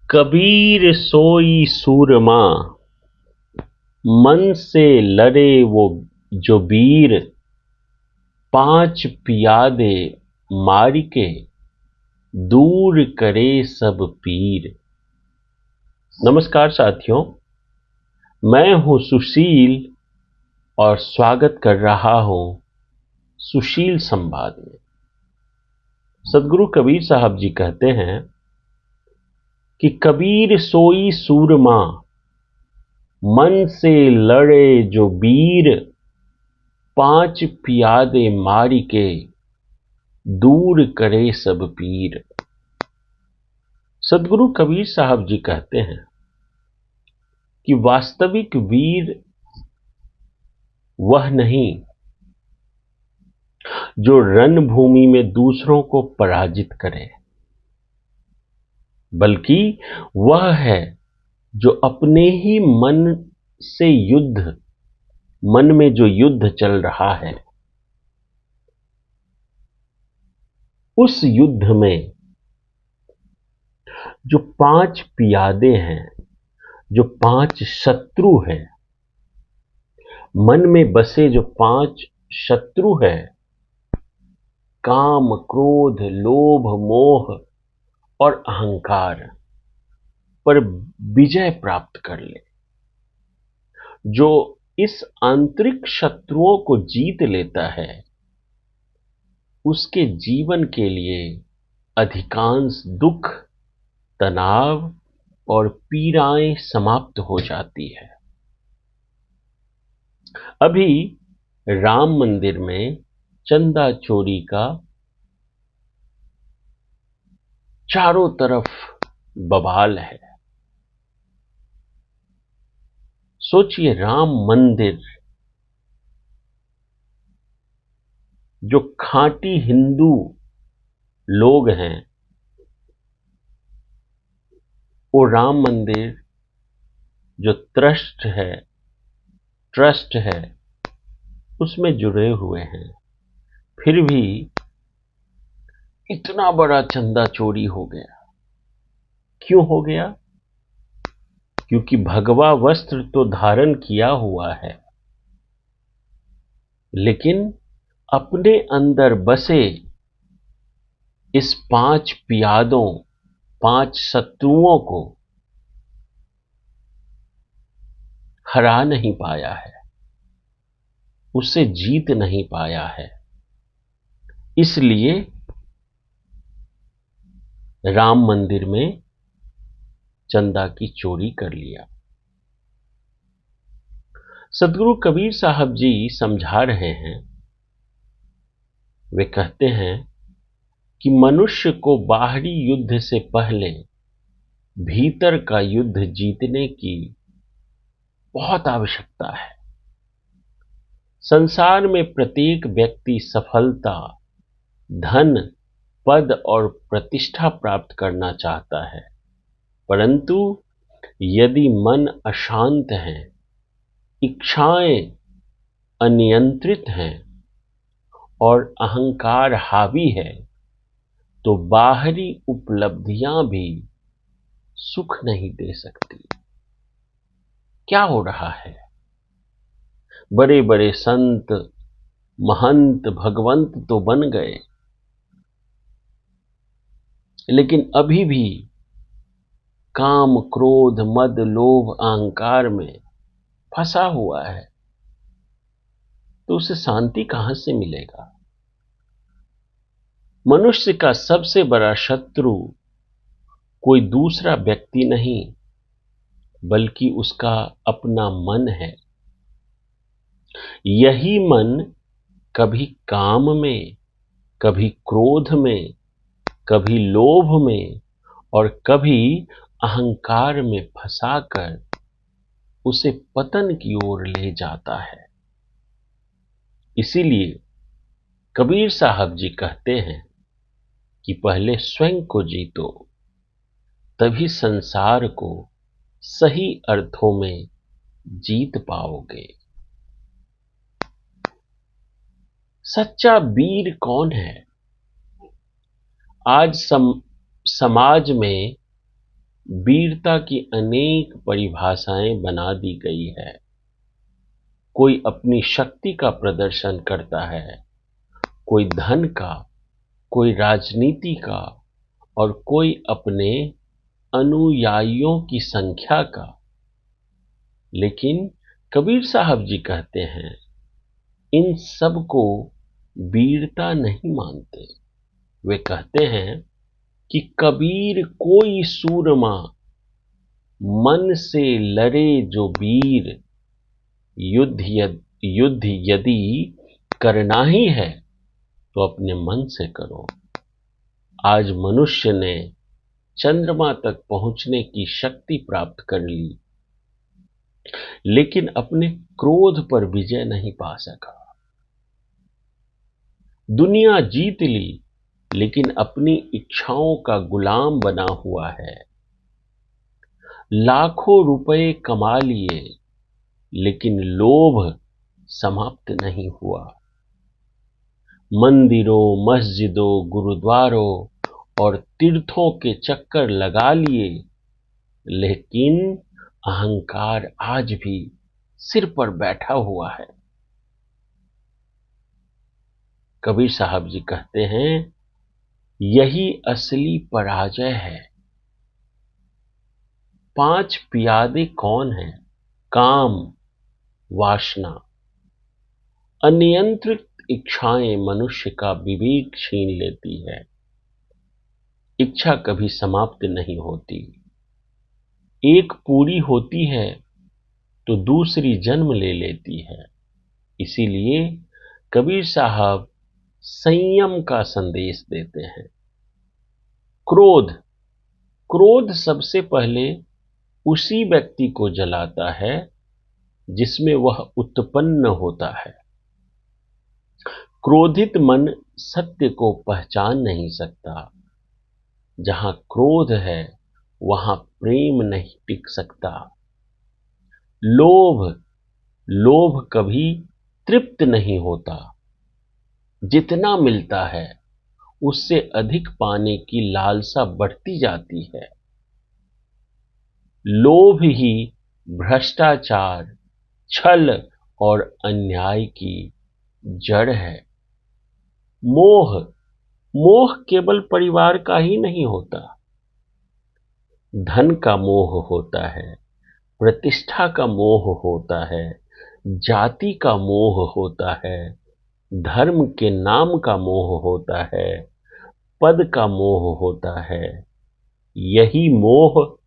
कबीर सोई सूरमा, मन से लड़े वो जो वीर, पांच पियादे मारिके दूर करे सब पीर। नमस्कार साथियों, मैं हूं सुशील और स्वागत कर रहा हूं सुशील संवाद में। सदगुरु कबीर साहब जी कहते हैं कि कबीर सोई सूरमा, मन से लड़े जो वीर, पांच पियादे मारी के दूर करे सब पीर। सदगुरु कबीर साहब जी कहते हैं कि वास्तविक वीर वह नहीं जो रणभूमि में दूसरों को पराजित करे, बल्कि वह है जो अपने ही मन से मन में जो युद्ध चल रहा है, उस युद्ध में जो पांच पियादे हैं, जो पांच शत्रु हैं, मन में बसे जो पांच शत्रु हैं, काम, क्रोध, लोभ, मोह और अहंकार पर विजय प्राप्त कर ले। जो इस आंतरिक शत्रुओं को जीत लेता है, उसके जीवन के लिए अधिकांश दुख, तनाव और पीड़ाएं समाप्त हो जाती है। अभी राम मंदिर में चंदा चोरी का चारों तरफ बवाल है। सोचिए, राम मंदिर जो खांटी हिंदू लोग हैं, वो राम मंदिर जो ट्रस्ट है उसमें जुड़े हुए हैं, फिर भी इतना बड़ा चंदा चोरी हो गया। क्यों हो गया? क्योंकि भगवा वस्त्र तो धारण किया हुआ है, लेकिन अपने अंदर बसे इस पांच पियादों, पांच शत्रुओं को हरा नहीं पाया है, उससे जीत नहीं पाया है। इसलिए राम मंदिर में चंदा की चोरी कर लिया। सदगुरु कबीर साहब जी समझा रहे हैं, वे कहते हैं कि मनुष्य को बाहरी युद्ध से पहले भीतर का युद्ध जीतने की बहुत आवश्यकता है। संसार में प्रत्येक व्यक्ति सफलता, धन, पद और प्रतिष्ठा प्राप्त करना चाहता है, परंतु यदि मन अशांत है, इच्छाएं अनियंत्रित हैं और अहंकार हावी है, तो बाहरी उपलब्धियां भी सुख नहीं दे सकती। क्या हो रहा है? बड़े बड़े संत, महंत, भगवंत तो बन गए, लेकिन अभी भी काम, क्रोध, मद, लोभ, अहंकार में फंसा हुआ है, तो उसे शांति कहां से मिलेगा? मनुष्य का सबसे बड़ा शत्रु कोई दूसरा व्यक्ति नहीं, बल्कि उसका अपना मन है। यही मन कभी काम में, कभी क्रोध में, कभी लोभ में और कभी अहंकार में फंसाकर उसे पतन की ओर ले जाता है। इसीलिए कबीर साहब जी कहते हैं कि पहले स्वयं को जीतो, तभी संसार को सही अर्थों में जीत पाओगे। सच्चा वीर कौन है? आज समाज में वीरता की अनेक परिभाषाएं बना दी गई है। कोई अपनी शक्ति का प्रदर्शन करता है, कोई धन का, कोई राजनीति का और कोई अपने अनुयायियों की संख्या का। लेकिन कबीर साहब जी कहते हैं, इन सब को वीरता नहीं मानते। वे कहते हैं कि कबीर कोई सूरमा, मन से लड़े जो वीर, युद्ध यदि करना ही है तो अपने मन से करो। आज मनुष्य ने चंद्रमा तक पहुंचने की शक्ति प्राप्त कर ली, लेकिन अपने क्रोध पर विजय नहीं पा सका। दुनिया जीत ली, लेकिन अपनी इच्छाओं का गुलाम बना हुआ है। लाखों रुपए कमा लिए, लेकिन लोभ समाप्त नहीं हुआ। मंदिरों, मस्जिदों, गुरुद्वारों और तीर्थों के चक्कर लगा लिए, लेकिन अहंकार आज भी सिर पर बैठा हुआ है। कबीर साहब जी कहते हैं, यही असली पराजय है। 5 प्यादे कौन हैं? काम, वासना, अनियंत्रित इच्छाएं मनुष्य का विवेक छीन लेती है। इच्छा कभी समाप्त नहीं होती। एक पूरी होती है तो दूसरी जन्म ले लेती है। इसीलिए कबीर साहब संयम का संदेश देते हैं। क्रोध, क्रोध सबसे पहले उसी व्यक्ति को जलाता है जिसमें वह उत्पन्न होता है। क्रोधित मन सत्य को पहचान नहीं सकता। जहां क्रोध है, वहां प्रेम नहीं टिक सकता। लोभ, लोभ कभी तृप्त नहीं होता। जितना मिलता है, उससे अधिक पाने की लालसा बढ़ती जाती है। लोभ ही भ्रष्टाचार, छल और अन्याय की जड़ है। मोह, मोह केवल परिवार का ही नहीं होता। धन का मोह होता है, प्रतिष्ठा का मोह होता है, जाति का मोह होता है, धर्म के नाम का मोह होता है, पद का मोह होता है। यही मोह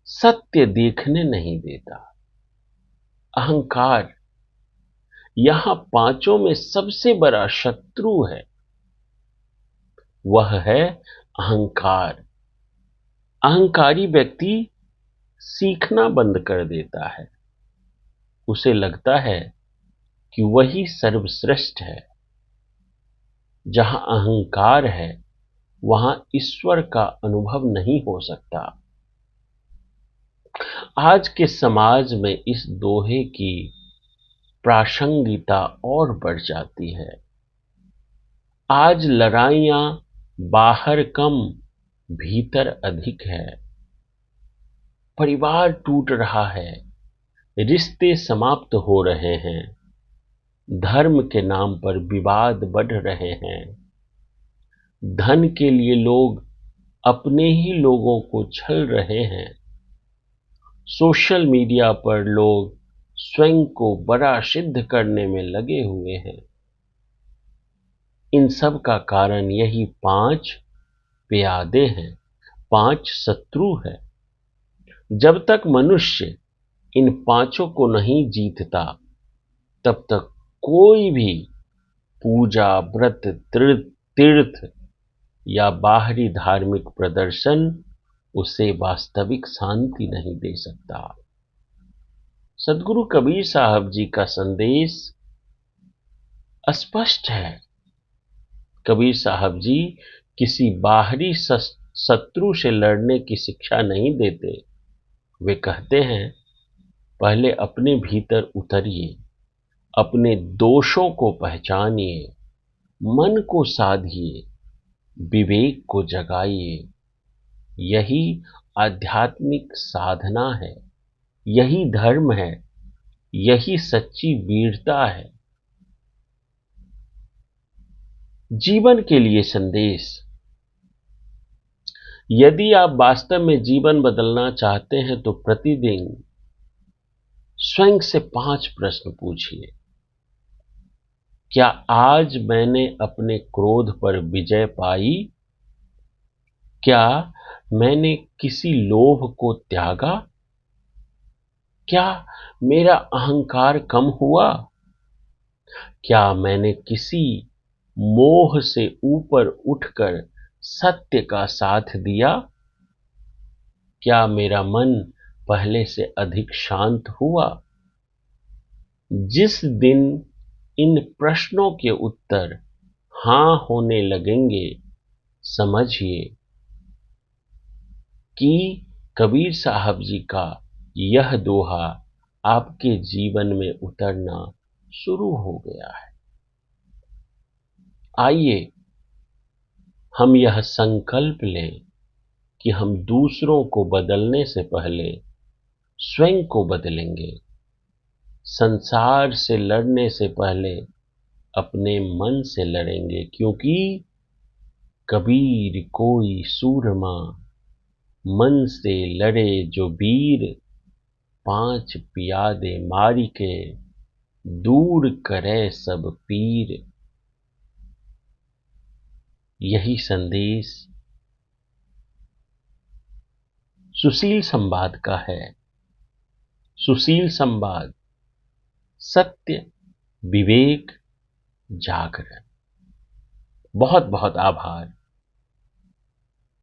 सत्य देखने नहीं देता। अहंकार, यहां 5 में सबसे बड़ा शत्रु है। वह है अहंकार। अहंकारी व्यक्ति सीखना बंद कर देता है। उसे लगता है कि वही सर्वश्रेष्ठ है। जहां अहंकार है, वहां ईश्वर का अनुभव नहीं हो सकता। आज के समाज में इस दोहे की प्रासंगिकता और बढ़ जाती है। आज लड़ाइयां बाहर कम, भीतर अधिक है। परिवार टूट रहा है, रिश्ते समाप्त हो रहे हैं, धर्म के नाम पर विवाद बढ़ रहे हैं। धन के लिए लोग अपने ही लोगों को छल रहे हैं। सोशल मीडिया पर लोग स्वयं को बड़ा सिद्ध करने में लगे हुए हैं। इन सब का कारण यही 5 प्यादे हैं, 5 शत्रु है। जब तक मनुष्य इन 5 को नहीं जीतता, तब तक कोई भी पूजा, व्रत, तीर्थ या बाहरी धार्मिक प्रदर्शन उसे वास्तविक शांति नहीं दे सकता। सद्गुरु कबीर साहब जी का संदेश स्पष्ट है। कबीर साहब जी किसी बाहरी शत्रु से लड़ने की शिक्षा नहीं देते। वे कहते हैं, पहले अपने भीतर उतरिए, अपने दोषों को पहचानिए, मन को साधिए, विवेक को जगाइए। यही आध्यात्मिक साधना है, यही धर्म है, यही सच्ची वीरता है। जीवन के लिए संदेश। यदि आप वास्तव में जीवन बदलना चाहते हैं तो प्रतिदिन स्वयं से 5 प्रश्न पूछिए। क्या आज मैंने अपने क्रोध पर विजय पाई? क्या मैंने किसी लोभ को त्यागा? क्या मेरा अहंकार कम हुआ? क्या मैंने किसी मोह से ऊपर उठकर सत्य का साथ दिया? क्या मेरा मन पहले से अधिक शांत हुआ? जिस दिन इन प्रश्नों के उत्तर हां होने लगेंगे, समझिए कि कबीर साहब जी का यह दोहा आपके जीवन में उतरना शुरू हो गया है। आइए हम यह संकल्प लें कि हम दूसरों को बदलने से पहले स्वयं को बदलेंगे। संसार से लड़ने से पहले अपने मन से लड़ेंगे, क्योंकि कबीर कोई सूरमा मन से लड़े जो वीर, 5 पियादे मारी के दूर करे सब पीर। यही संदेश सुशील संवाद का है। सुशील संवाद, सत्य, विवेक, जागरण। बहुत बहुत आभार।